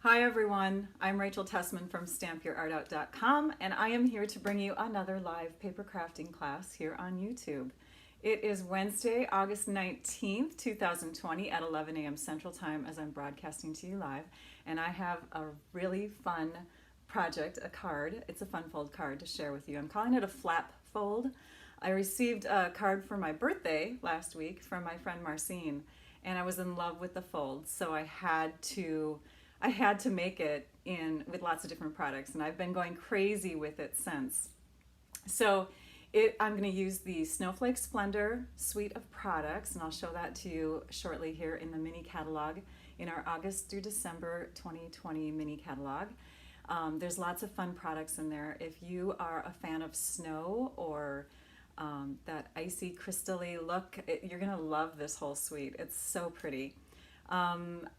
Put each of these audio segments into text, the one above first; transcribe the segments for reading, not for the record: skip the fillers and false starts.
Hi everyone, I'm Rachel Tessman from StampYourArtOut.com, and I am here to bring you another live paper crafting class here on YouTube. It is Wednesday, August 19th, 2020 at 11 a.m. Central Time as I'm broadcasting to you live, and I have a really fun project, a card. It's a fun fold card to share with you. I'm calling it a flap fold. I received a card for my birthday last week from my friend Marcine, and I was in love with the fold, so I had to make it with lots of different products, and I've been going crazy with it since. So I'm going to use the Snowflake Splendor suite of products, and I'll show that to you shortly here in the mini catalog, in our August through December 2020 mini catalog. There's lots of fun products in there. If you are a fan of snow or that icy crystally look, you're going to love this whole suite. It's so pretty.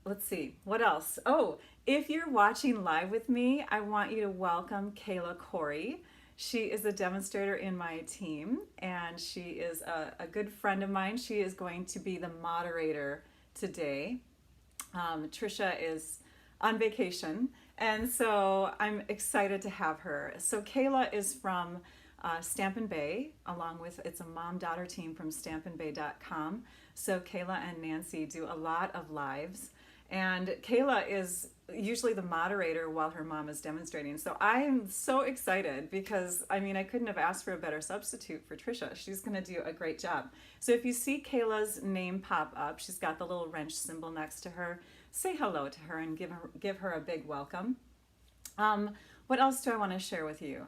Let's see, what else? Oh, if you're watching live with me, I want you to welcome Kayla Corey. She is a demonstrator in my team, and she is a good friend of mine. She is going to be the moderator today. Trisha is on vacation, and so I'm excited to have her. So Kayla is from Stampin Bay, along with, it's a mom-daughter team from stampinbay.com. So Kayla and Nancy do a lot of lives, and Kayla is usually the moderator while her mom is demonstrating. So I'm so excited because, I mean, I couldn't have asked for a better substitute for Trisha. She's going to do a great job. So if you see Kayla's name pop up, she's got the little wrench symbol next to her. Say hello to her and give her a big welcome. What else do I want to share with you?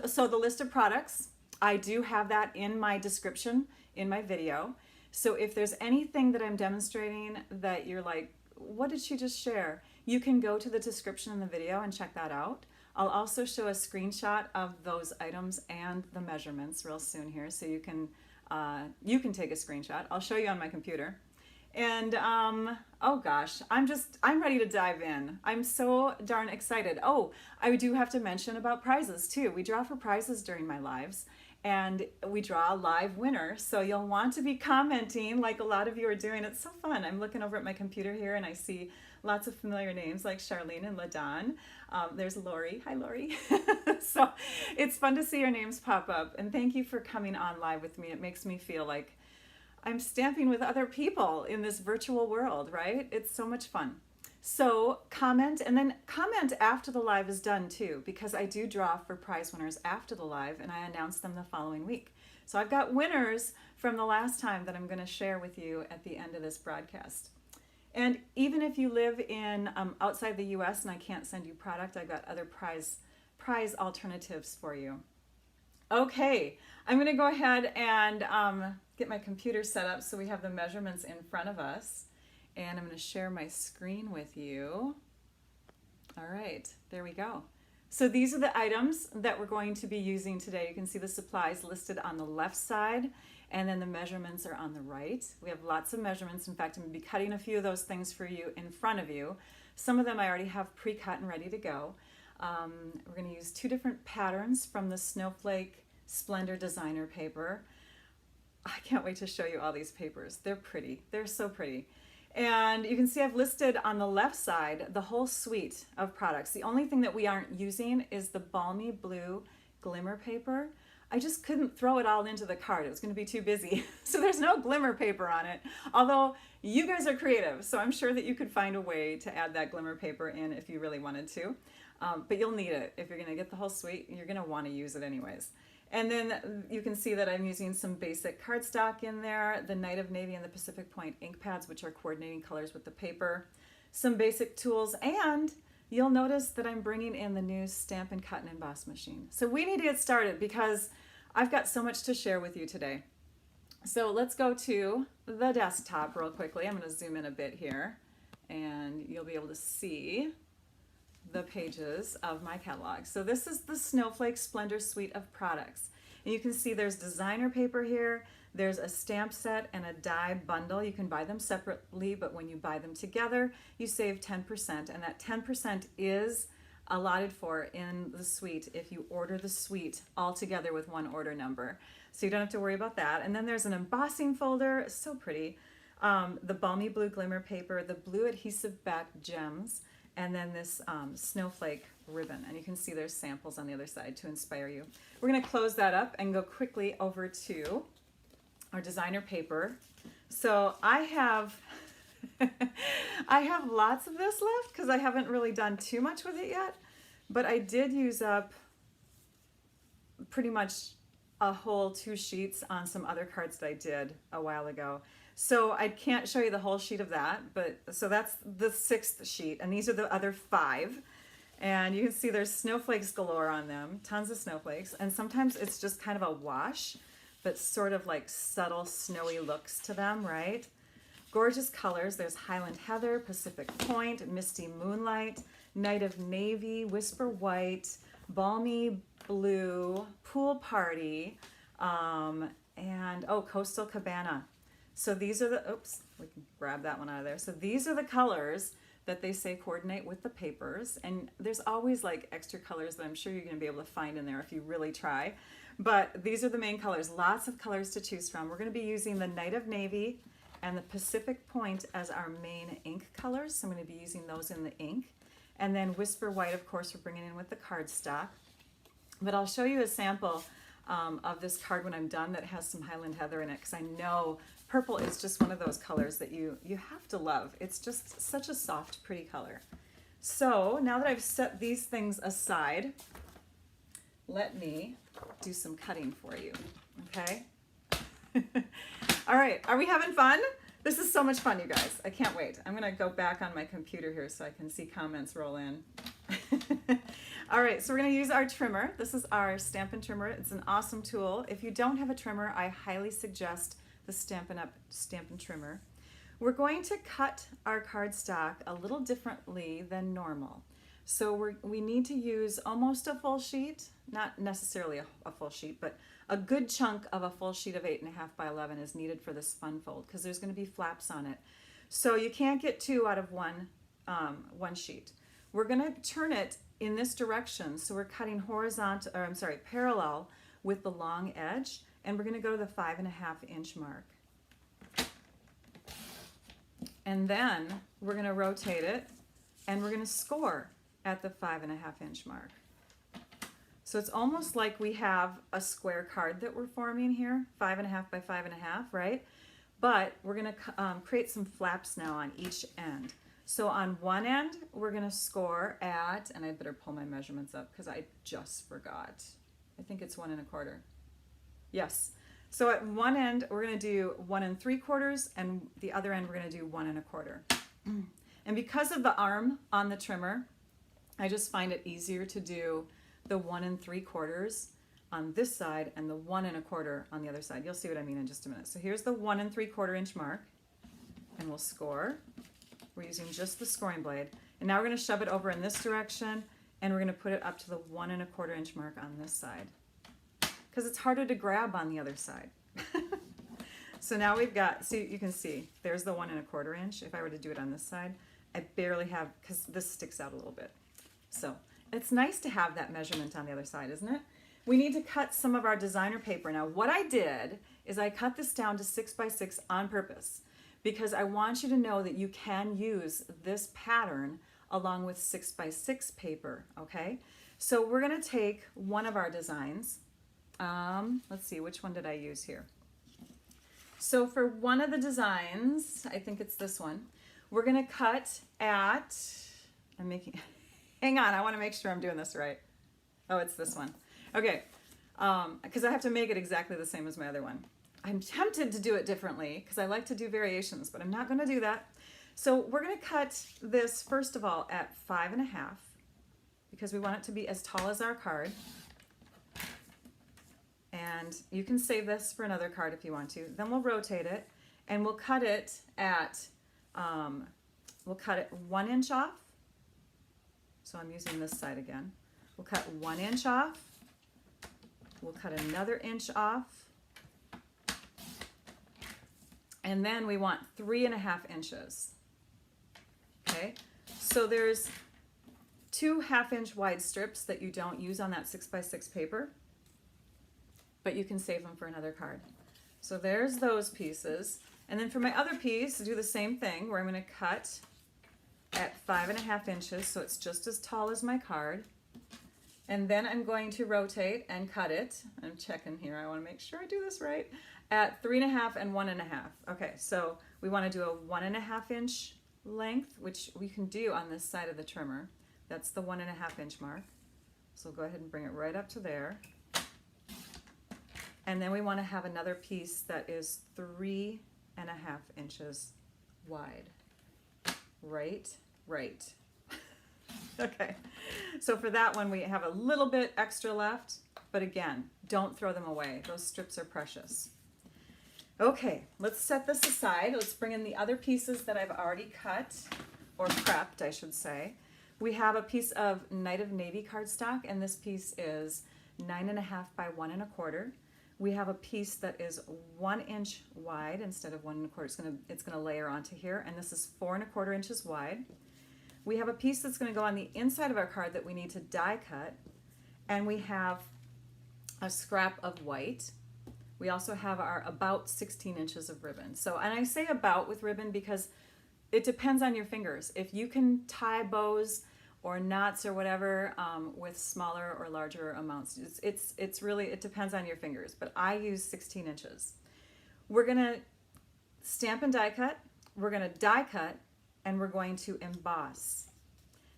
So the list of products, I do have that in my description in my video. So if there's anything that I'm demonstrating that you're like, what did she just share? You can go to the description in the video and check that out. I'll also show a screenshot of those items and the measurements real soon here, so you can take a screenshot. I'll show you on my computer. And oh gosh, I'm ready to dive in. I'm so darn excited. Oh, I do have to mention about prizes too. We draw for prizes during my lives, and we draw a live winner. So you'll want to be commenting like a lot of you are doing. It's so fun. I'm looking over at my computer here and I see lots of familiar names like Charlene and LaDon. There's Lori. Hi, Lori. So it's fun to see your names pop up. And thank you for coming on live with me. It makes me feel like I'm stamping with other people in this virtual world, right? It's so much fun. So comment, and then comment after the live is done too, because I do draw for prize winners after the live, and I announce them the following week. So I've got winners from the last time that I'm going to share with you at the end of this broadcast. And even if you live in outside the US and I can't send you product, I've got other prize alternatives for you. Okay, I'm going to go ahead and get my computer set up so we have the measurements in front of us. And I'm going to share my screen with you. All right, there we go. So these are the items that we're going to be using today. You can see the supplies listed on the left side, and then the measurements are on the right. We have lots of measurements. In fact, I'm going to be cutting a few of those things for you in front of you. Some of them I already have pre-cut and ready to go. We're going to use two different patterns from the Snowflake Splendor designer paper. I can't wait to show you all these papers. They're pretty. They're so pretty. And you can see I've listed on the left side the whole suite of products. The only thing that we aren't using is the balmy blue glimmer paper. I just couldn't throw it all into the card. It was going to be too busy. So there's no glimmer paper on it. Although you guys are creative, so I'm sure that you could find a way to add that glimmer paper in if you really wanted to. But you'll need it. If you're going to get the whole suite, you're going to want to use it anyways. And then you can see that I'm using some basic cardstock in there, the Night of Navy and the Pacific Point ink pads, which are coordinating colors with the paper, some basic tools, and you'll notice that I'm bringing in the new Stampin' Cut and Emboss machine. So we need to get started because I've got so much to share with you today. So let's go to the desktop real quickly. I'm going to zoom in a bit here, and you'll be able to see the pages of my catalog. So this is the Snowflake Splendor suite of products. And you can see there's designer paper here, there's a stamp set and a die bundle. You can buy them separately, but when you buy them together, you save 10%, and that 10% is allotted for in the suite if you order the suite all together with one order number. So you don't have to worry about that. And then there's an embossing folder, so pretty. the Balmy Blue Glimmer paper, the blue adhesive back gems, and then this snowflake ribbon. And you can see there's samples on the other side to inspire you. We're going to close that up and go quickly over to our designer paper. So I have I have lots of this left because I haven't really done too much with it yet, but I did use up pretty much a whole 2 sheets on some other cards that I did a while ago. So I can't show you the whole sheet of that, but so that's the 6th sheet, and these are the other 5. And you can see there's snowflakes galore on them, tons of snowflakes, and sometimes it's just kind of a wash, but sort of like subtle snowy looks to them, right? Gorgeous colors. There's Highland Heather, Pacific Point, Misty Moonlight, Night of Navy, Whisper White, Balmy Blue, Pool Party, and oh, Coastal Cabana. So these are the, oops, we can grab that one out of there. So these are the colors that they say coordinate with the papers. And there's always like extra colors that I'm sure you're going to be able to find in there if you really try. But these are the main colors, lots of colors to choose from. We're going to be using the Night of Navy and the Pacific Point as our main ink colors. So I'm going to be using those in the ink. And then Whisper White, of course, we're bringing in with the cardstock. But I'll show you a sample of this card when I'm done that has some Highland Heather in it, because I know purple is just one of those colors that you have to love. It's just such a soft, pretty color. So now that I've set these things aside, let me do some cutting for you, okay? All right, are we having fun? This is so much fun, you guys. I can't wait. I'm gonna go back on my computer here so I can see comments roll in. All right, so we're gonna use our trimmer. This is our Stampin' trimmer. It's an awesome tool. If you don't have a trimmer, I highly suggest the Stampin' trimmer. We're going to cut our cardstock a little differently than normal. So we need to use almost a full sheet, not necessarily a full sheet, but a good chunk of a full sheet of 8.5 by 11 is needed for this fun fold because there's going to be flaps on it. So you can't get 2 out of one sheet. We're going to turn it in this direction. So we're cutting horizontal, or I'm sorry, parallel with the long edge, and we're going to go to the 5.5 inch mark. And then we're going to rotate it and we're going to score at the 5.5 inch mark. So it's almost like we have a square card that we're forming here, 5.5 by 5.5, right? But we're going to create some flaps now on each end. So on one end, we're going to score at, and I better pull my measurements up because I just forgot. I think it's 1 1/4. Yes. So at one end, we're going to do 1 3/4, and the other end, we're going to do 1 1/4. And because of the arm on the trimmer, I just find it easier to do the 1 3/4 on this side and the 1 1/4 on the other side. You'll see what I mean in just a minute. So here's the 1 3/4 inch mark, and we'll score. We're using just the scoring blade. And now we're going to shove it over in this direction, and we're going to put it up to the 1 1/4 inch mark on this side, because it's harder to grab on the other side. So now we've got, so you can see, there's the 1 1/4 inch. If I were to do it on this side, I barely have, because this sticks out a little bit. So it's nice to have that measurement on the other side, isn't it? We need to cut some of our designer paper. Now what I did is I cut this down to 6 by 6 on purpose, because I want you to know that you can use this pattern along with 6 by 6 paper, okay? So we're gonna take one of our designs. Let's see, which one did I use here? So for one of the designs, I think it's this one, we're gonna cut at, I'm making, hang on, I wanna make sure I'm doing this right. Oh, it's this one. Okay, because I have to make it exactly the same as my other one. I'm tempted to do it differently because I like to do variations, but I'm not gonna do that. So we're gonna cut this, first of all, at 5.5, because we want it to be as tall as our card. And you can save this for another card if you want to. Then we'll rotate it, and we'll cut it at, 1 inch off. So I'm using this side again. We'll cut 1 inch off. We'll cut another inch off. And then we want 3.5 inches. Okay, so there's 2 1/2 inch wide strips that you don't use on that 6 by 6 paper, but you can save them for another card. So there's those pieces. And then for my other piece, do the same thing where I'm going to cut at 5.5 inches, so it's just as tall as my card. And then I'm going to rotate and cut it. I'm checking here, I want to make sure I do this right. At 3.5 and 1.5. Okay, so we want to do a 1.5 inch length, which we can do on this side of the trimmer. That's the 1.5 inch mark. So go ahead and bring it right up to there. And then we want to have another piece that is 3.5 inches wide. Right. Okay, so for that one we have a little bit extra left, but again, don't throw them away. Those strips are precious. Okay, let's set this aside. Let's bring in the other pieces that I've already cut, or prepped, I should say. We have a piece of Night of Navy cardstock, and this piece is 9.5 by 1.25. We have a piece that is 1 inch wide instead of 1.25. It's gonna layer onto here, and this is 4.25 inches wide. We have a piece that's gonna go on the inside of our card that we need to die cut, and we have a scrap of white. We also have our about 16 inches of ribbon. So, and I say about with ribbon because it depends on your fingers. If you can tie bows or knots or whatever with smaller or larger amounts, it's really, it depends on your fingers, but I use 16 inches. We're gonna stamp and die cut, we're gonna die cut, and we're going to emboss.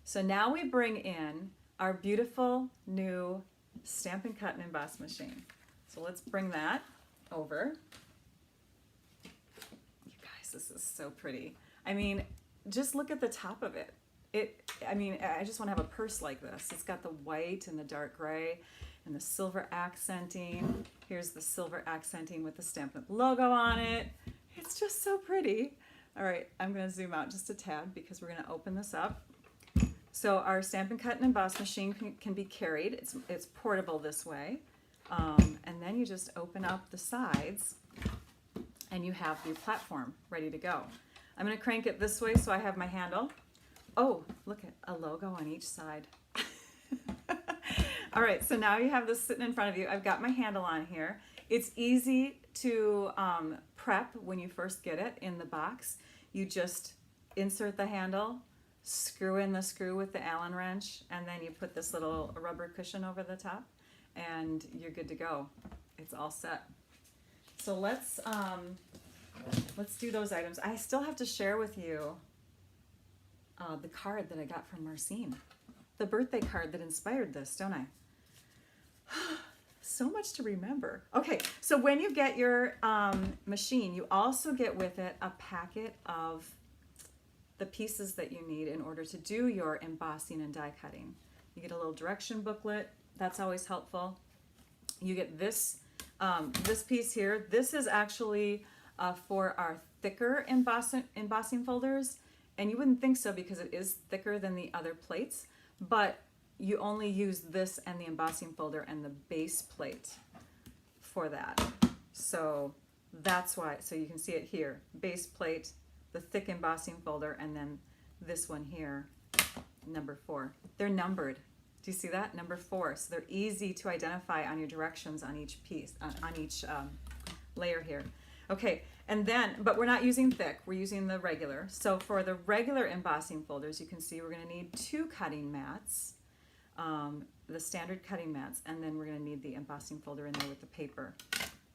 So now we bring in our beautiful new Stampin' Cut and Emboss machine. So let's bring that over. You guys, this is so pretty. I mean, just look at the top of it. I just want to have a purse like this. It's got the white and the dark gray and the silver accenting. Here's the silver accenting with the Stampin' logo on it. It's just so pretty. All right, I'm going to zoom out just a tad because we're going to open this up. So our Stampin' Cut and Emboss machine can be carried. It's portable this way. And then you just open up the sides and you have your platform ready to go. I'm going to crank it this way so I have my handle. Oh, look at a logo on each side. All right, so now you have this sitting in front of you. I've got my handle on here. It's easy to prep when you first get it in the box. You just insert the handle, screw in the screw with the Allen wrench, and then you put this little rubber cushion over the top, and you're good to go. It's all set. So let's do those items. I still have to share with you the card that I got from Marcine, the birthday card that inspired this, don't I? So much to remember. Okay, so when you get your machine, you also get with it a packet of the pieces that you need in order to do your embossing and die cutting. You get a little direction booklet. That's always helpful. You get this this piece here. This is actually for our thicker embossing folders, and you wouldn't think so because it is thicker than the other plates, but you only use this and the embossing folder and the base plate for that. So that's why, so you can see it here, base plate, the thick embossing folder, and then this one here, number 4. They're numbered. Do you see that? Number 4. So they're easy to identify on your directions on each piece, on each layer here. Okay, and then, but we're not using thick, we're using the regular. So for the regular embossing folders, you can see we're gonna need 2 cutting mats, the standard cutting mats, and then we're gonna need the embossing folder in there with the paper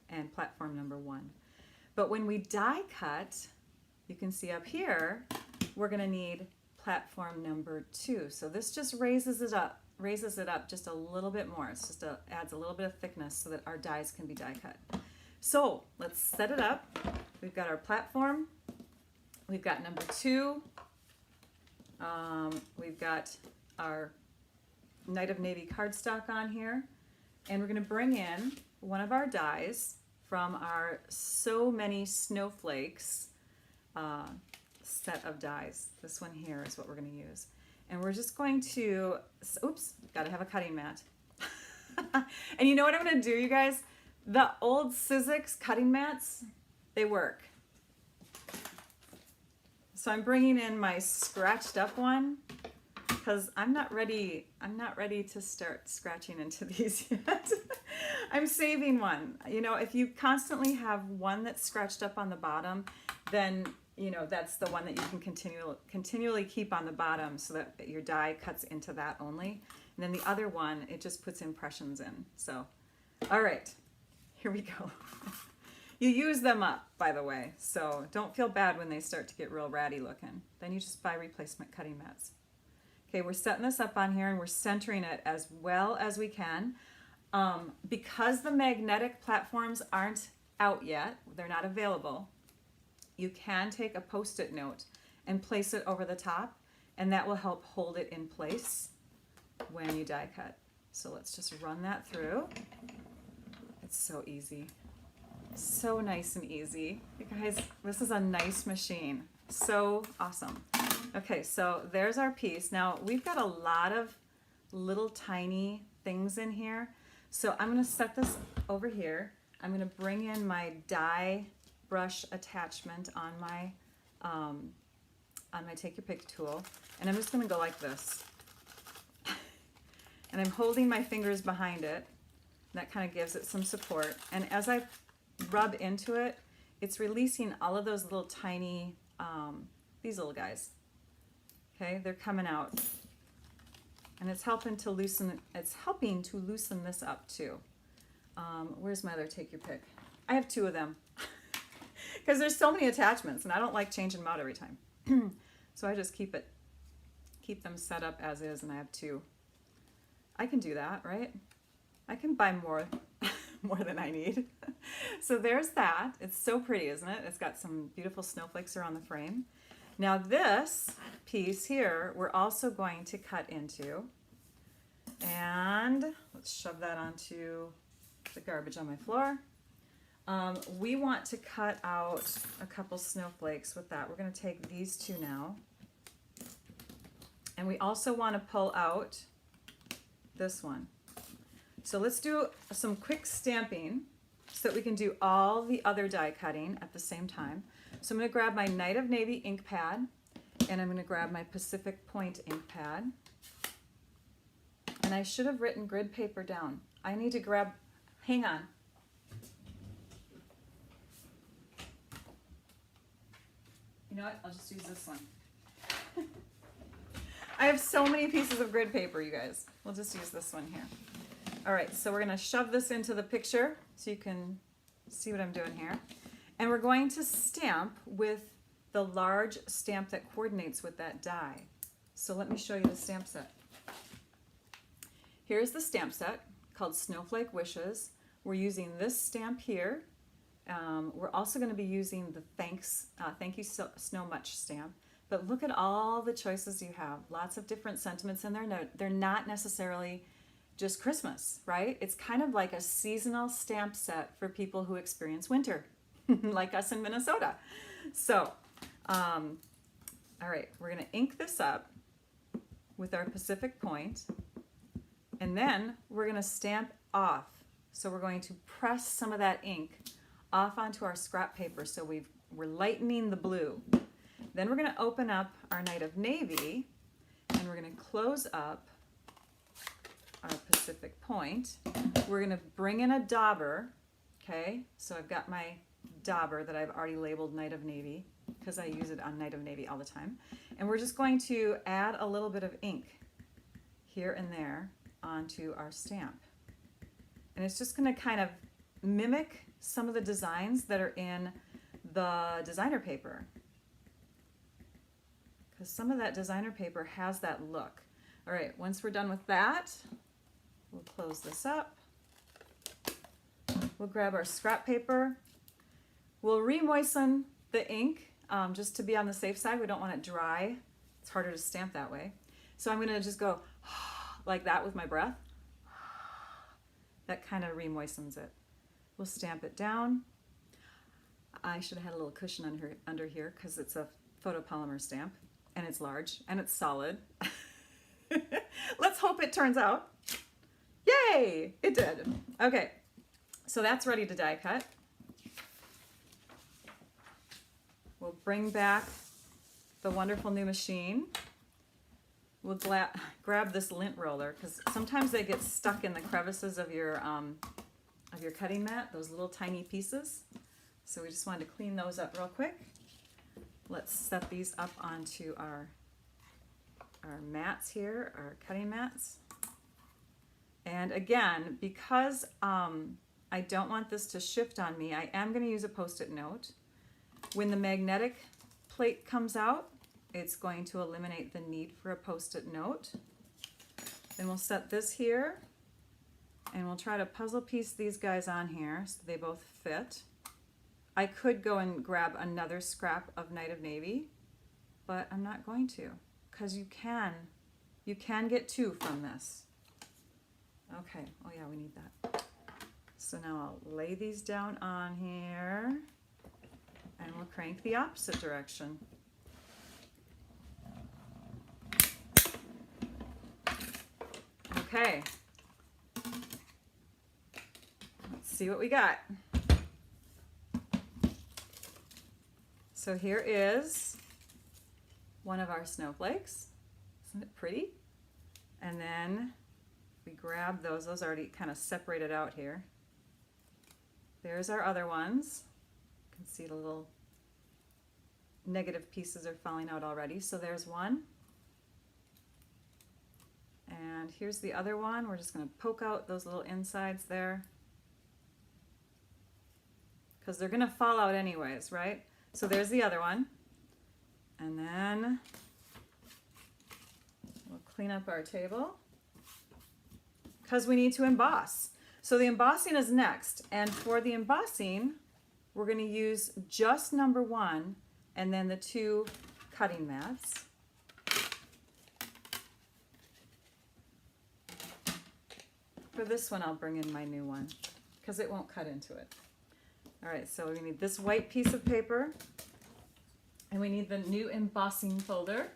and platform number 1. But when we die cut, you can see up here, we're gonna need platform number 2. So this just raises it up just a little bit more. It's just adds a little bit of thickness so that our dies can be die cut. So let's set it up. We've got our platform. We've got number 2. We've got our Night of Navy cardstock on here. And we're gonna bring in one of our dies from our So Many Snowflakes set of dies. This one here is what we're gonna use. And we're just going to, oops, gotta have a cutting mat. And you know what I'm gonna do, you guys? The old Sizzix cutting mats, they work. So I'm bringing in my scratched up one because I'm not ready to start scratching into these yet. I'm saving one. You know, if you constantly have one that's scratched up on the bottom, then you know that's the one that you can continually keep on the bottom so that your die cuts into that only. And then the other one, it just puts impressions in. So, all right, here we go. You use them up, by the way, so don't feel bad when they start to get real ratty looking. Then you just buy replacement cutting mats. Okay, we're setting this up on here and we're centering it as well as we can. Because the magnetic platforms aren't out yet, they're not available, you can take a Post-it note and place it over the top, and that will help hold it in place when you die cut. So let's just run that through. It's so easy. So nice and easy. You guys, this is a nice machine. So awesome. Okay, so there's our piece. Now we've got a lot of little tiny things in here. So I'm gonna set this over here. I'm gonna bring in my die brush attachment on my Take Your Pick tool, and I'm just gonna go like this. And I'm holding my fingers behind it. That kind of gives it some support. And as I rub into it, it's releasing all of those little tiny, these little guys. Okay, they're coming out. And it's helping to loosen this up too. Where's my other Take Your Pick? I have two of them. Because there's so many attachments and I don't like changing them out every time. So I just keep them set up as is, and I have two. I can do that, right? I can buy more than I need. So there's that. It's so pretty, isn't it? It's got some beautiful snowflakes around the frame. Now this piece here, we're also going to cut into, and let's shove that onto the garbage on my floor. We want to cut out a couple snowflakes with that. We're going to take these two now. And we also want to pull out this one. So let's do some quick stamping so that we can do all the other die cutting at the same time. So I'm going to grab my Night of Navy ink pad, and I'm going to grab my Pacific Point ink pad. And I should have written grid paper down. I need to grab, hang on. You know what? I'll just use this one. I have so many pieces of grid paper, you guys. We'll just use this one here. All right, so we're gonna shove this into the picture so you can see what I'm doing here. And we're going to stamp with the large stamp that coordinates with that die. So let me show you the stamp set. Here's the stamp set called Snowflake Wishes. We're using this stamp here. We're also going to be using the Thank You So Much stamp. But look at all the choices you have. Lots of different sentiments in there. They're not necessarily just Christmas, right? It's kind of like a seasonal stamp set for people who experience winter, like us in Minnesota. So, all right, we're going to ink this up with our Pacific Point, and then we're going to stamp off. So we're going to press some of that ink off onto our scrap paper, so we're lightening the blue. Then we're going to open up our Night of Navy, and we're going to close up our Pacific Point. We're going to bring in a dauber, okay? So I've got my dauber that I've already labeled Night of Navy because I use it on Night of Navy all the time. And we're just going to add a little bit of ink here and there onto our stamp. And it's just going to kind of mimic some of the designs that are in the designer paper, because some of that designer paper has that look. All right, once we're done with that, we'll close this up. We'll grab our scrap paper. We'll re-moisten the ink just to be on the safe side. We don't want it dry. It's harder to stamp that way. So I'm gonna just go like that with my breath. That kind of re-moistens it. We'll stamp it down. I should have had a little cushion under here because it's a photopolymer stamp, and it's large and it's solid. Let's hope it turns out. Yay! It did. Okay, so that's ready to die cut. We'll bring back the wonderful new machine. We'll grab this lint roller because sometimes they get stuck in the crevices of your cutting mat, those little tiny pieces. So we just wanted to clean those up real quick. let's set these up onto our mats here, our cutting mats. And again, because I don't want this to shift on me, I am going to use a Post-it note. When the magnetic plate comes out, it's going to eliminate the need for a Post-it note. Then we'll set this here, and we'll try to puzzle piece these guys on here so they both fit. I could go and grab another scrap of Night of Navy, but I'm not going to, because you can get two from this. Okay, oh yeah, we need that. So now I'll lay these down on here, and we'll crank the opposite direction. Okay, let's see what we got. So here is one of our snowflakes. Isn't it pretty? And then we grab those are already kind of separated out here. There's our other ones. You can see the little negative pieces are falling out already. So there's one. And here's the other one. We're just going to poke out those little insides there, because they're going to fall out anyways, right? So there's the other one. And then we'll clean up our table, because we need to emboss. So the embossing is next. And for the embossing, we're going to use just number 1 and then the 2 cutting mats. For this one, I'll bring in my new one because it won't cut into it. All right, so we need this white piece of paper, and we need the new embossing folder,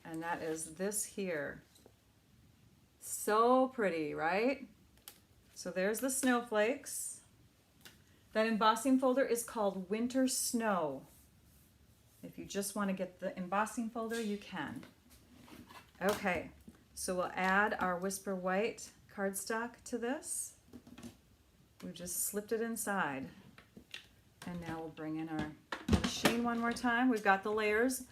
and that is this here. So pretty, right? So there's the snowflakes. That embossing folder is called Winter Snow. If you just want to get the embossing folder, you can. Okay, so we'll add our Whisper White cardstock to this. We've just slipped it inside. And now we'll bring in our machine one more time. We've got the layers,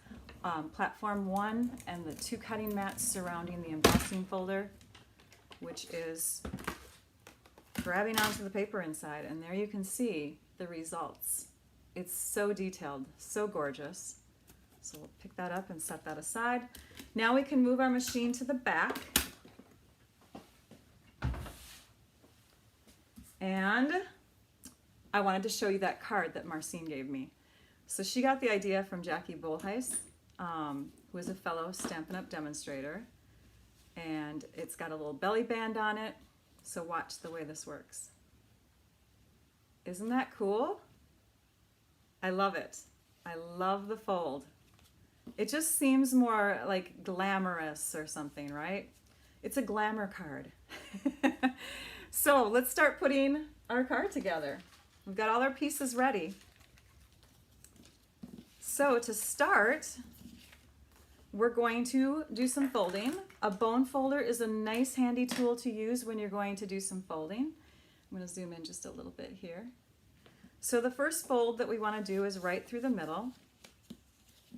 platform 1 and the 2 cutting mats surrounding the embossing folder, which is grabbing onto the paper inside. And there you can see the results. It's so detailed, so gorgeous. So we'll pick that up and set that aside. Now we can move our machine to the back. And I wanted to show you that card that Marcine gave me. So she got the idea from Jackie Bolhuis, who is a fellow Stampin' Up! Demonstrator. And it's got a little belly band on it. So watch the way this works. Isn't that cool? I love it. I love the fold. It just seems more like glamorous or something, right? It's a glamour card. So let's start putting our card together. We've got all our pieces ready. So to start, we're going to do some folding. A bone folder is a nice handy tool to use when you're going to do some folding. I'm going to zoom in just a little bit here. So the first fold that we want to do is right through the middle.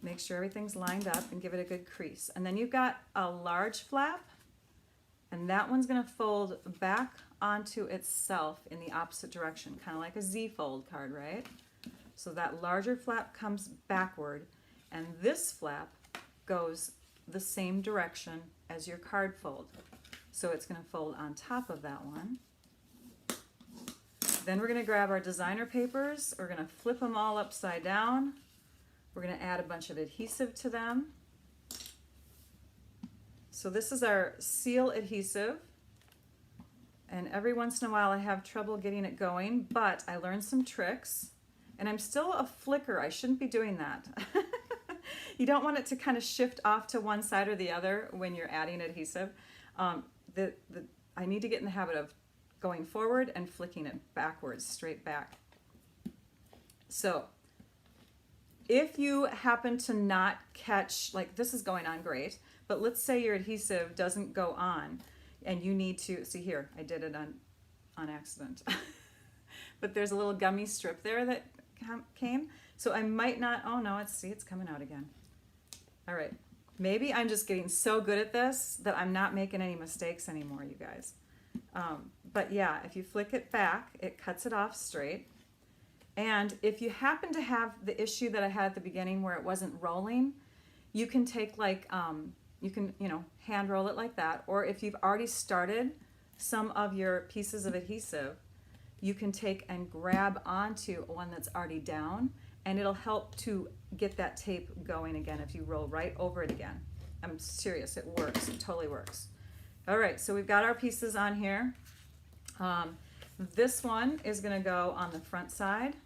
Make sure everything's lined up and give it a good crease. And then you've got a large flap, and that one's going to fold back onto itself in the opposite direction, kind of like a Z fold card, right? So that larger flap comes backward, and this flap goes the same direction as your card fold. So it's going to fold on top of that one. Then we're going to grab our designer papers. We're going to flip them all upside down. We're going to add a bunch of adhesive to them. So this is our seal adhesive. And every once in a while I have trouble getting it going, but I learned some tricks. And I'm still a flicker. I shouldn't be doing that. You don't want it to kind of shift off to one side or the other when you're adding adhesive. I need to get in the habit of going forward and flicking it backwards, straight back. So if you happen to not catch, like this is going on great, but let's say your adhesive doesn't go on and you need to, see here, I did it on accident. But there's a little gummy strip there that came. So I might not, oh no, see, it's coming out again. All right, maybe I'm just getting so good at this that I'm not making any mistakes anymore, you guys. But yeah, if you flick it back, it cuts it off straight. And if you happen to have the issue that I had at the beginning where it wasn't rolling, you can take like, you can, hand roll it like that. Or if you've already started some of your pieces of adhesive, you can take and grab onto one that's already down, and it'll help to get that tape going again if you roll right over it again. I'm serious, it works, it totally works. All right, so we've got our pieces on here. This one is gonna go on the front side,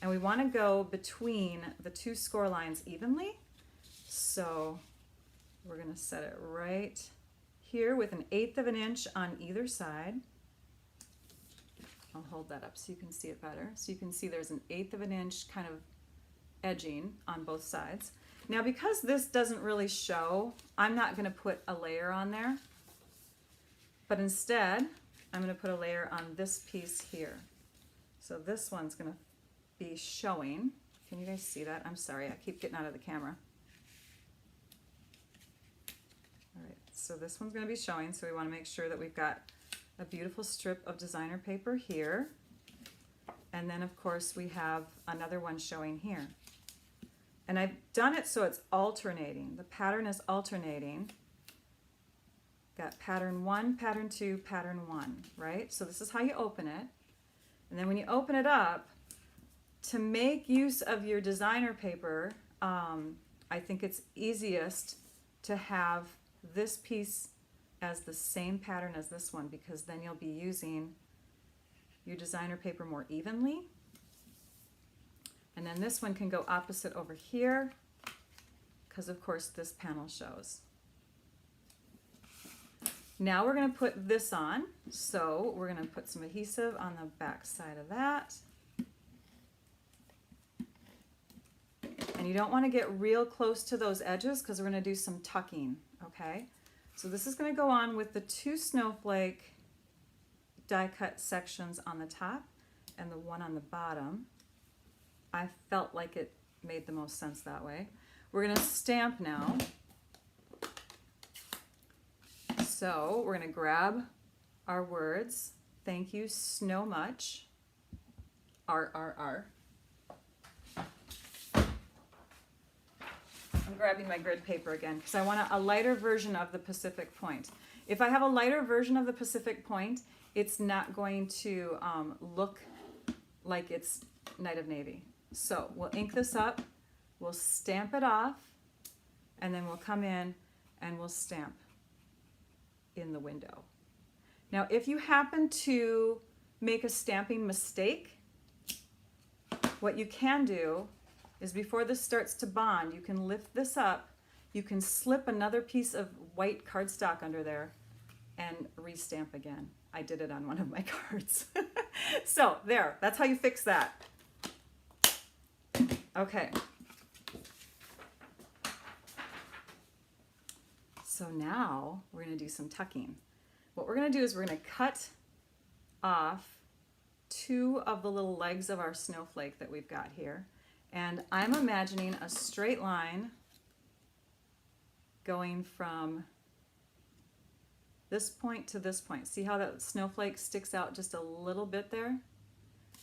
and we wanna go between the two score lines evenly. So we're gonna set it right here with 1/8 of an inch on either side. I'll hold that up so you can see it better. So you can see there's 1/8 of an inch kind of edging on both sides. Now because this doesn't really show, I'm not gonna put a layer on there, but instead I'm gonna put a layer on this piece here. So this one's gonna be showing. Can you guys see that? I'm sorry, I keep getting out of the camera. All right, so this one's gonna be showing, so we wanna make sure that we've got a beautiful strip of designer paper here. And then of course we have another one showing here. And I've done it so it's alternating. The pattern is alternating. Got pattern 1, pattern 2, pattern 1, right? So this is how you open it. And then when you open it up, to make use of your designer paper, I think it's easiest to have this piece as the same pattern as this one, because then you'll be using your designer paper more evenly. And then this one can go opposite over here, because of course this panel shows. Now we're going to put this on, so we're going to put some adhesive on the back side of that. And you don't want to get real close to those edges because we're going to do some tucking, okay? So this is going to go on with the 2 snowflake die cut sections on the top and the one on the bottom. I felt like it made the most sense that way. We're going to stamp now. So we're going to grab our words. Thank you so much. R. I'm grabbing my grid paper again because I want a lighter version of the Pacific Point. If I have a lighter version of the Pacific Point, it's not going to look like it's Night of Navy. So we'll ink this up, we'll stamp it off, and then we'll come in and we'll stamp in the window. Now if you happen to make a stamping mistake, what you can do is before this starts to bond, you can lift this up, you can slip another piece of white cardstock under there and restamp again. I did it on one of my cards. So there, that's how you fix that. Okay. So now we're going to do some tucking. What we're going to do is we're going to cut off 2 of the little legs of our snowflake that we've got here. And I'm imagining a straight line going from this point to this point. See how that snowflake sticks out just a little bit there?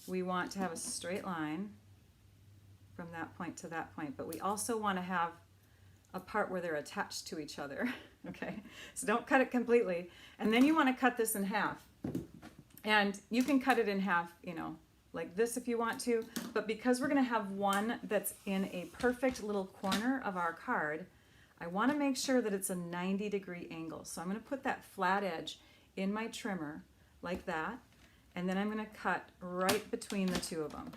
We want to have a straight line from that point to that point, but we also want to have a part where they're attached to each other. Okay, so don't cut it completely. And then you want to cut this in half. And you can cut it in half, like this if you want to, but because we're going to have one that's in a perfect little corner of our card, I want to make sure that it's a 90-degree angle. So I'm going to put that flat edge in my trimmer like that, and then I'm going to cut right between the 2 of them.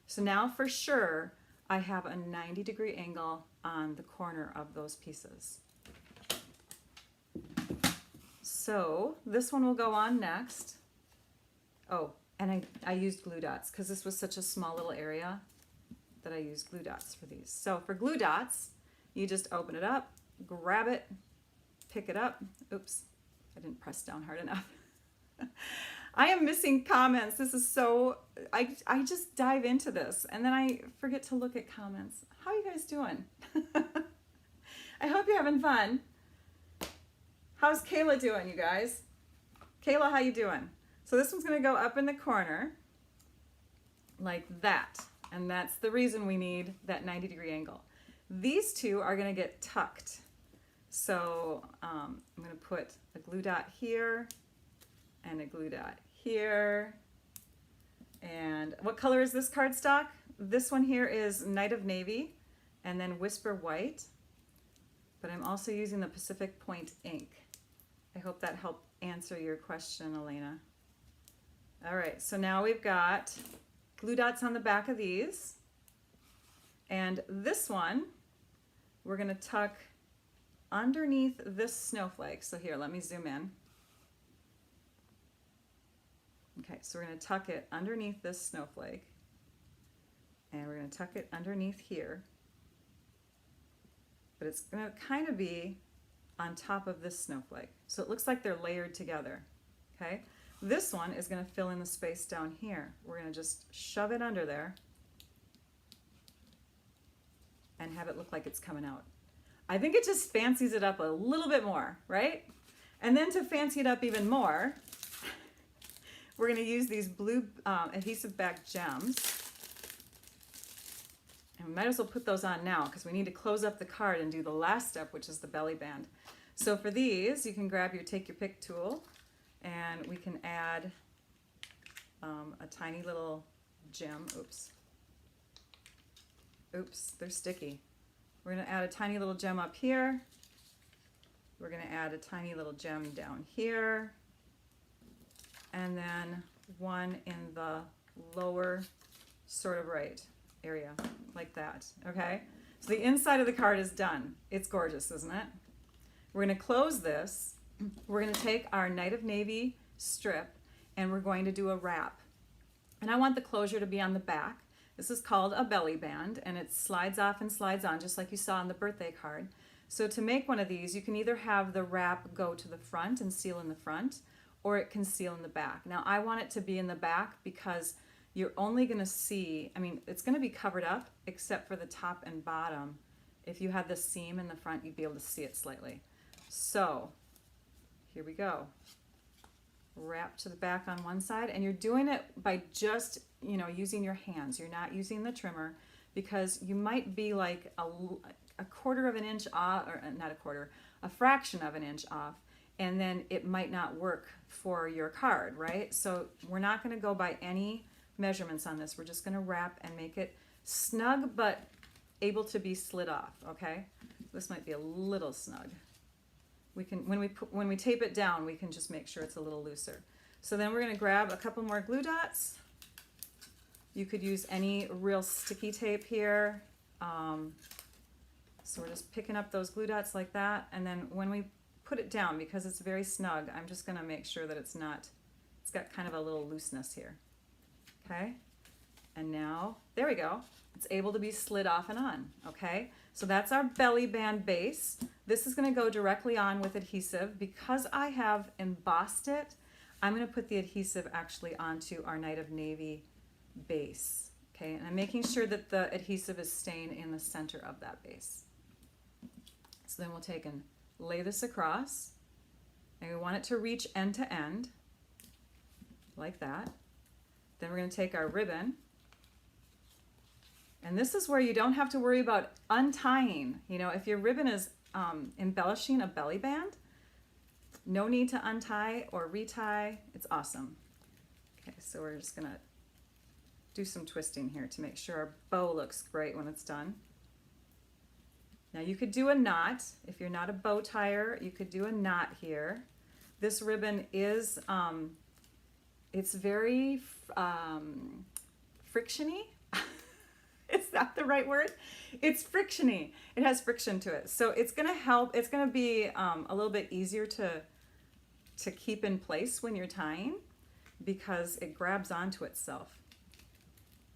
So now for sure I have a 90-degree angle on the corner of those pieces. So this one will go on next. Oh, and I used glue dots because this was such a small little area that I used glue dots for these. So for glue dots, you just open it up, grab it, pick it up. Oops, I didn't press down hard enough. I am missing comments. This is so, I just dive into this and then I forget to look at comments. How are you guys doing? I hope you're having fun. How's Kayla doing, you guys? Kayla, how you doing? So this one's gonna go up in the corner like that. And that's the reason we need that 90-degree angle. These two are gonna get tucked. So I'm gonna put a glue dot here and a glue dot here. And what color is this cardstock? This one here is Night of Navy and then Whisper White. But I'm also using the Pacific Point ink. I hope that helped answer your question, Elena. All right, so now we've got glue dots on the back of these. And this one, we're gonna tuck underneath this snowflake. So here, let me zoom in. Okay, so we're gonna tuck it underneath this snowflake. And we're gonna tuck it underneath here. But it's gonna kind of be on top of this snowflake. So it looks like they're layered together, okay? This one is gonna fill in the space down here. We're gonna just shove it under there and have it look like it's coming out. I think it just fancies it up a little bit more, right? And then to fancy it up even more, we're gonna use these blue adhesive back gems. And we might as well put those on now because we need to close up the card and do the last step, which is the belly band. So for these, you can grab your take your pick tool and we can add a tiny little gem. Oops, they're sticky. We're gonna add a tiny little gem up here. We're gonna add a tiny little gem down here. And then one in the lower sort of right area, like that, okay? So the inside of the card is done. It's gorgeous, isn't it? We're gonna close this. We're gonna take our Night of Navy strip and we're going to do a wrap. And I want the closure to be on the back. This is called a belly band and it slides off and slides on just like you saw on the birthday card. So to make one of these, you can either have the wrap go to the front and seal in the front, or it can seal in the back. Now I want it to be in the back because you're only gonna see, I mean, it's gonna be covered up except for the top and bottom. If you had the seam in the front, you'd be able to see it slightly. So here we go. Wrap to the back on one side, and you're doing it by just, using your hands. You're not using the trimmer because you might be like a quarter of an inch off, or not a quarter, a fraction of an inch off, and then it might not work for your card, right? So we're not gonna go by any measurements on this. We're just gonna wrap and make it snug but able to be slid off, okay? This might be a little snug. We can, when we tape it down, we can just make sure it's a little looser. So then we're gonna grab a couple more glue dots. You could use any real sticky tape here. So we're just picking up those glue dots like that, and then when we put it down, because it's very snug, I'm just gonna make sure that it's got kind of a little looseness here, okay? And now, there we go. It's able to be slid off and on, okay? So that's our belly band base. This is gonna go directly on with adhesive. Because I have embossed it, I'm gonna put the adhesive actually onto our Night of Navy base, okay? And I'm making sure that the adhesive is staying in the center of that base. So then we'll take and lay this across, and we want it to reach end to end, like that. Then we're gonna take our ribbon, and this is where you don't have to worry about untying. If your ribbon is embellishing a belly band, no need to untie or retie. It's awesome. Okay, so we're just gonna do some twisting here to make sure our bow looks great when it's done. Now you could do a knot. If you're not a bow tire, you could do a knot here. This ribbon is, it's very frictiony. Is that the right word? It's frictiony. It has friction to it. So it's gonna help, it's gonna be a little bit easier to keep in place when you're tying because it grabs onto itself.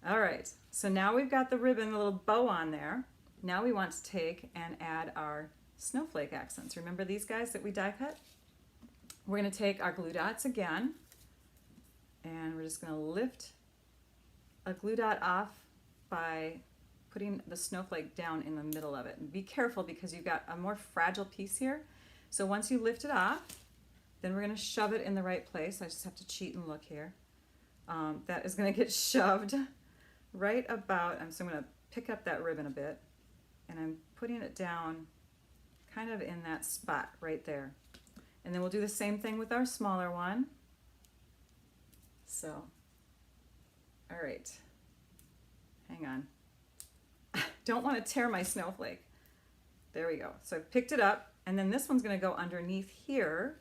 All right, so now we've got the ribbon, the little bow on there. Now we want to take and add our snowflake accents. Remember these guys that we die cut? We're gonna take our glue dots again, And we're just going to lift a glue dot off by putting the snowflake down in the middle of it. And be careful because you've got a more fragile piece here. So once you lift it off, then we're going to shove it in the right place. I just have to cheat and look here. That is going to get shoved right about, so I'm going to pick up that ribbon a bit, and I'm putting it down kind of in that spot right there. And then we'll do the same thing with our smaller one. So, all right, hang on. Don't want to tear my snowflake. There we go. So I've picked it up, and then this one's going to go underneath here,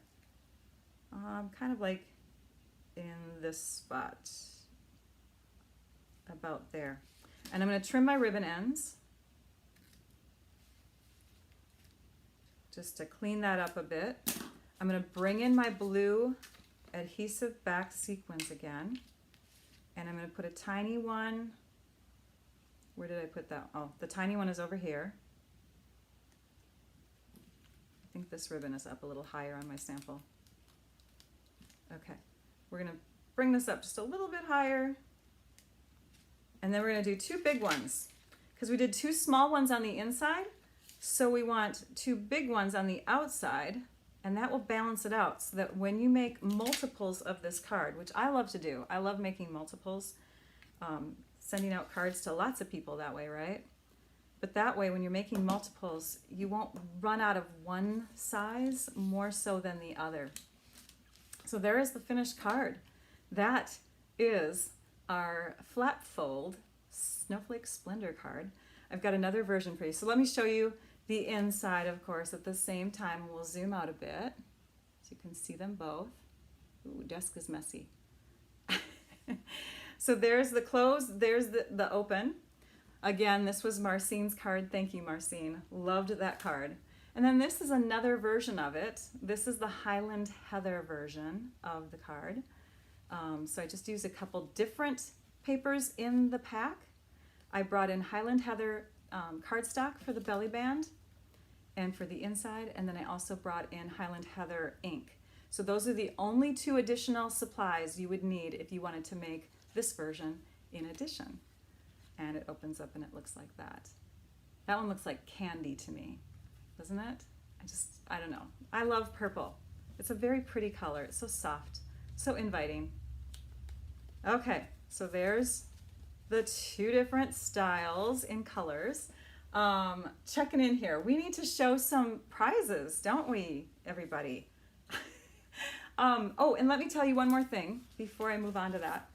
kind of like in this spot, about there. And I'm going to trim my ribbon ends just to clean that up a bit. I'm going to bring in my blue adhesive back sequins again, and I'm going to put a tiny one. Where did I put that? Oh, the tiny one is over here. I think this ribbon is up a little higher on my sample. Okay, we're going to bring this up just a little bit higher, and then we're going to do two big ones because we did two small ones on the inside, so we want two big ones on the outside, and that will balance it out so that when you make multiples of this card, which I love to do, I love making multiples, sending out cards to lots of people that way, right? But that way, when you're making multiples, you won't run out of one size more so than the other. So there is the finished card. That is our flap fold Snowflake Splendor card. I've got another version for you. So let me show you the inside, of course, at the same time. We'll zoom out a bit so you can see them both. Ooh, desk is messy. So there's the close, there's the open. Again, this was Marcine's card. Thank you, Marcine. Loved that card. And then this is another version of it. This is the Highland Heather version of the card. So I just used a couple different papers in the pack. I brought in Highland Heather cardstock for the belly band and for the inside, and then I also brought in Highland Heather ink. So those are the only two additional supplies you would need if you wanted to make this version in addition. And it opens up and it looks like that. That one looks like candy to me, doesn't it? I don't know. I love purple. It's a very pretty color. It's so soft, so inviting. Okay, so there's the two different styles in colors. Checking in here. We need to show some prizes, don't we, everybody? Oh, and let me tell you one more thing before I move on to that.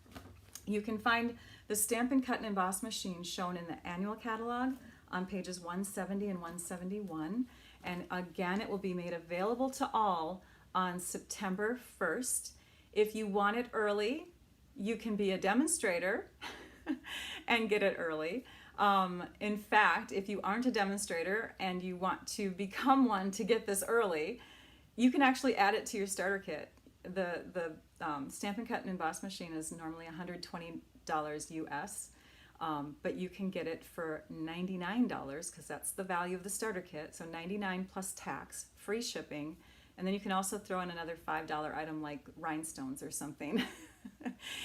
You can find the Stampin' Cut and Emboss machine shown in the annual catalog on pages 170 and 171. And again, it will be made available to all on September 1st. If you want it early, you can be a demonstrator and get it early. In fact, if you aren't a demonstrator and you want to become one to get this early, you can actually add it to your starter kit. The Stampin' Cut and Emboss machine is normally $120 US, but you can get it for $99 because that's the value of the starter kit. So $99 plus tax, free shipping, and then you can also throw in another $5 item like rhinestones or something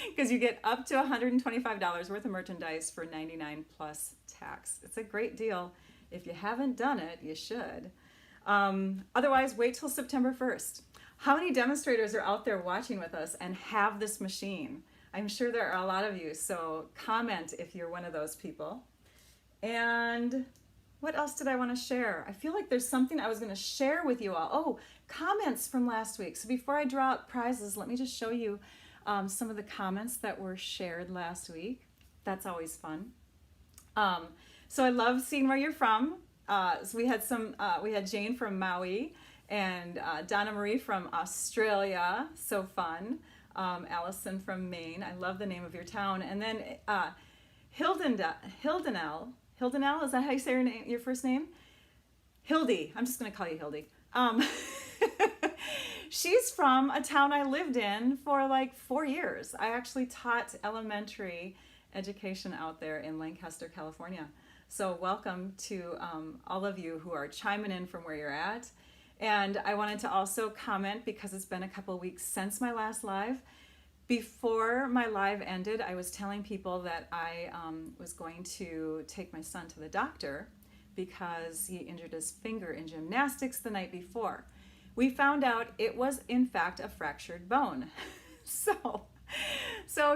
because you get up to $125 worth of merchandise for $99 plus tax. It's a great deal. If you haven't done it, you should. Otherwise, wait till September 1st. How many demonstrators are out there watching with us and have this machine? I'm sure there are a lot of you, so comment if you're one of those people. And what else did I want to share? I feel like there's something I was going to share with you all. Oh, comments from last week. So before I draw out prizes, let me just show you some of the comments that were shared last week. That's always fun. So I love seeing where you're from. So we had Jane from Maui and Donna Marie from Australia. So fun. Allison from Maine. I love the name of your town. And then Hildenel, is that how you say your first name? Hildy. I'm just going to call you Hildy. She's from a town I lived in for like 4 years. I actually taught elementary education out there in Lancaster, California. So welcome to all of you who are chiming in from where you're at. And I wanted to also comment, because it's been a couple weeks since my last live, Before my live ended, I was telling people that I was going to take my son to the doctor because he injured his finger in gymnastics the night before. We found out it was in fact a fractured bone. So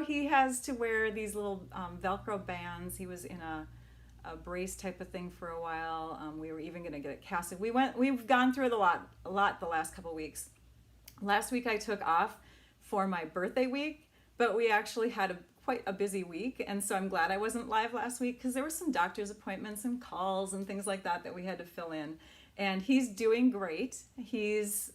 he has to wear these little Velcro bands. He was in a brace type of thing for a while. We were even going to get it casted. We've gone through it a lot the last couple weeks. Last week I took off for my birthday week, but we actually had quite a busy week, and so I'm glad I wasn't live last week because there were some doctor's appointments and calls and things like that we had to fill in. And he's doing great. He's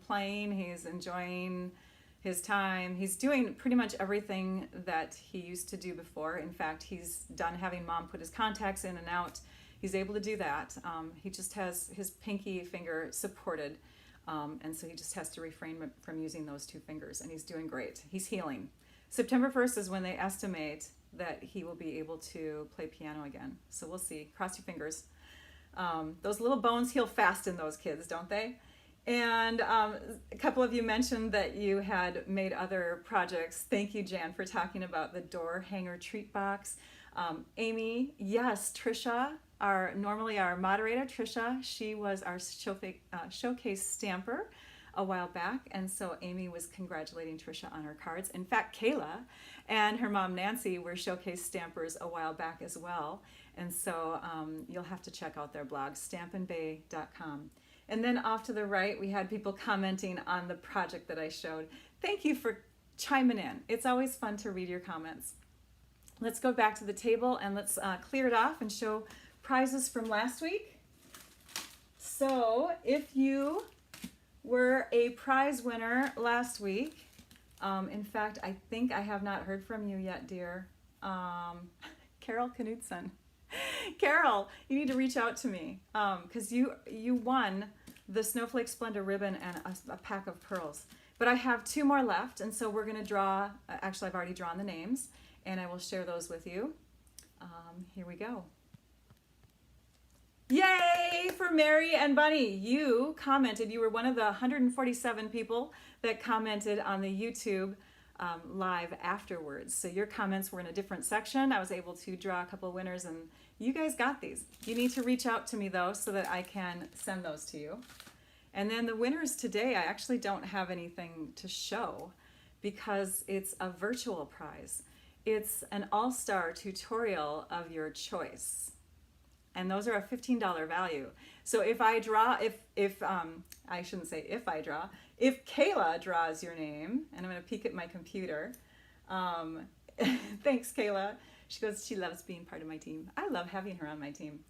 playing, he's enjoying his time. He's doing pretty much everything that he used to do before. In fact, he's done having mom put his contacts in and out. He's able to do that. He just has his pinky finger supported, and so he just has to refrain from using those two fingers, and he's doing great. He's healing. September 1st is when they estimate that he will be able to play piano again. So we'll see. Cross your fingers. Those little bones heal fast in those kids, don't they? And a couple of you mentioned that you had made other projects. Thank you, Jan, for talking about the door hanger treat box. Amy, yes, Trisha, normally our moderator, Trisha, she was our showcase stamper a while back, and so Amy was congratulating Trisha on her cards. In fact, Kayla and her mom Nancy were showcase stampers a while back as well, and so you'll have to check out their blog, stampinbay.com. And then off to the right, we had people commenting on the project that I showed. Thank you for chiming in. It's always fun to read your comments. Let's go back to the table and let's clear it off and show prizes from last week. So if you were a prize winner last week, in fact, I think I have not heard from you yet, dear. Carol Knudsen. Carol, you need to reach out to me because you won the Snowflake Splendor ribbon and a pack of pearls. But I have 2 more left, and so we're going to draw, actually I've already drawn the names, and I will share those with you. Here we go. Yay for Mary and Bunny. You commented, you were one of the 147 people that commented on the YouTube live afterwards. So your comments were in a different section. I was able to draw a couple of winners, and you guys got these. You need to reach out to me though so that I can send those to you. And then the winners today, I actually don't have anything to show because it's a virtual prize. It's an all-star tutorial of your choice. And those are a $15 value. So if I draw, I shouldn't say if I draw, if Kayla draws your name, and I'm going to peek at my computer. Thanks, Kayla. She goes, she loves being part of my team. I love having her on my team.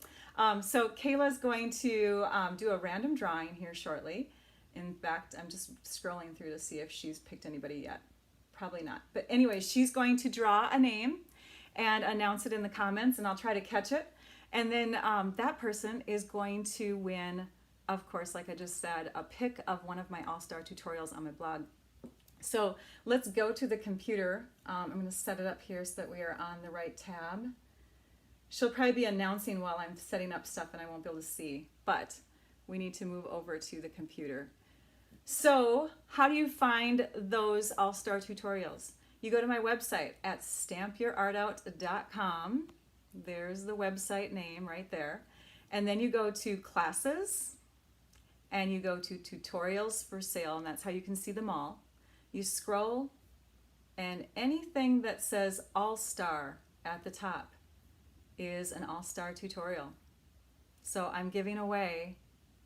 So Kayla's going to do a random drawing here shortly. In fact, I'm just scrolling through to see if she's picked anybody yet. Probably not. But anyway, she's going to draw a name and announce it in the comments, and I'll try to catch it. And then that person is going to win, of course, like I just said, a pick of one of my all-star tutorials on my blog. So let's go to the computer. I'm going to set it up here so that we are on the right tab. She'll probably be announcing while I'm setting up stuff and I won't be able to see, but we need to move over to the computer. So how do you find those all-star tutorials? You go to my website at stampyourartout.com. There's the website name right there. And then you go to classes and you go to tutorials for sale, and that's how you can see them all. You scroll and anything that says all-star at the top is an all-star tutorial. So I'm giving away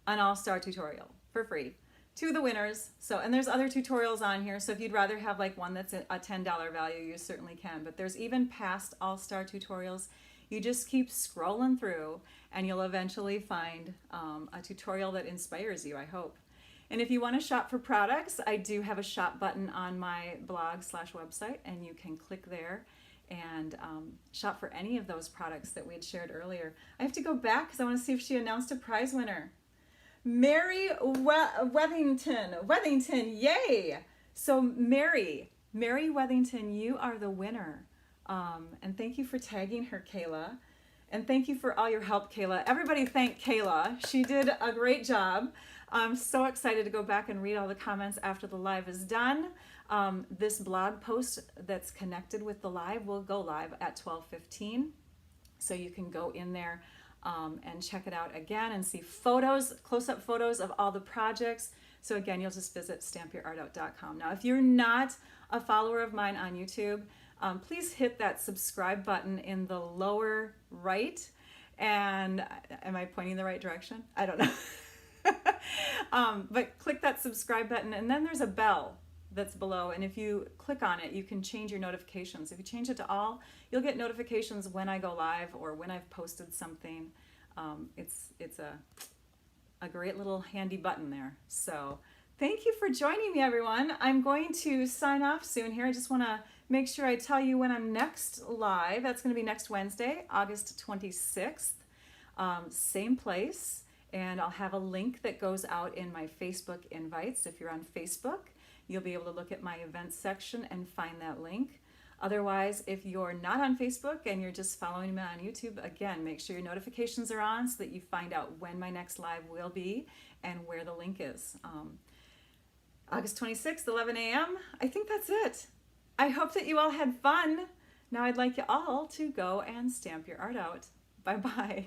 an all-star tutorial for free to the winners. So, and there's other tutorials on here. So if you'd rather have like one that's a $10 value, you certainly can. But there's even past all-star tutorials. You just keep scrolling through and you'll eventually find a tutorial that inspires you, I hope. And if you want to shop for products, I do have a shop button on my blog/website, and you can click there and shop for any of those products that we had shared earlier. I have to go back because I want to see if she announced a prize winner. Mary Wethington, yay! So Mary Wethington, you are the winner. And thank you for tagging her, Kayla. And thank you for all your help, Kayla. Everybody thank Kayla. She did a great job. I'm so excited to go back and read all the comments after the live is done. This blog post that's connected with the live will go live at 12:15. So you can go in there and check it out again and see photos, close-up photos of all the projects. So again, you'll just visit stampyourartout.com. Now, if you're not a follower of mine on YouTube, please hit that subscribe button in the lower right. And am I pointing the right direction? I don't know. But click that subscribe button, and then there's a bell that's below, and if you click on it, you can change your notifications. If you change it to all, you'll get notifications when I go live or when I've posted something. It's a great little handy button there. So thank you for joining me, everyone. I'm going to sign off soon here. I just want to make sure I tell you when I'm next live. That's going to be next Wednesday, August 26th, same place, and I'll have a link that goes out in my Facebook invites. If you're on Facebook, you'll be able to look at my events section and find that link. Otherwise, if you're not on Facebook and you're just following me on YouTube, again, make sure your notifications are on so that you find out when my next live will be and where the link is. August 26th, 11 a.m. I think that's it. I hope that you all had fun. Now I'd like you all to go and stamp your art out. Bye-bye.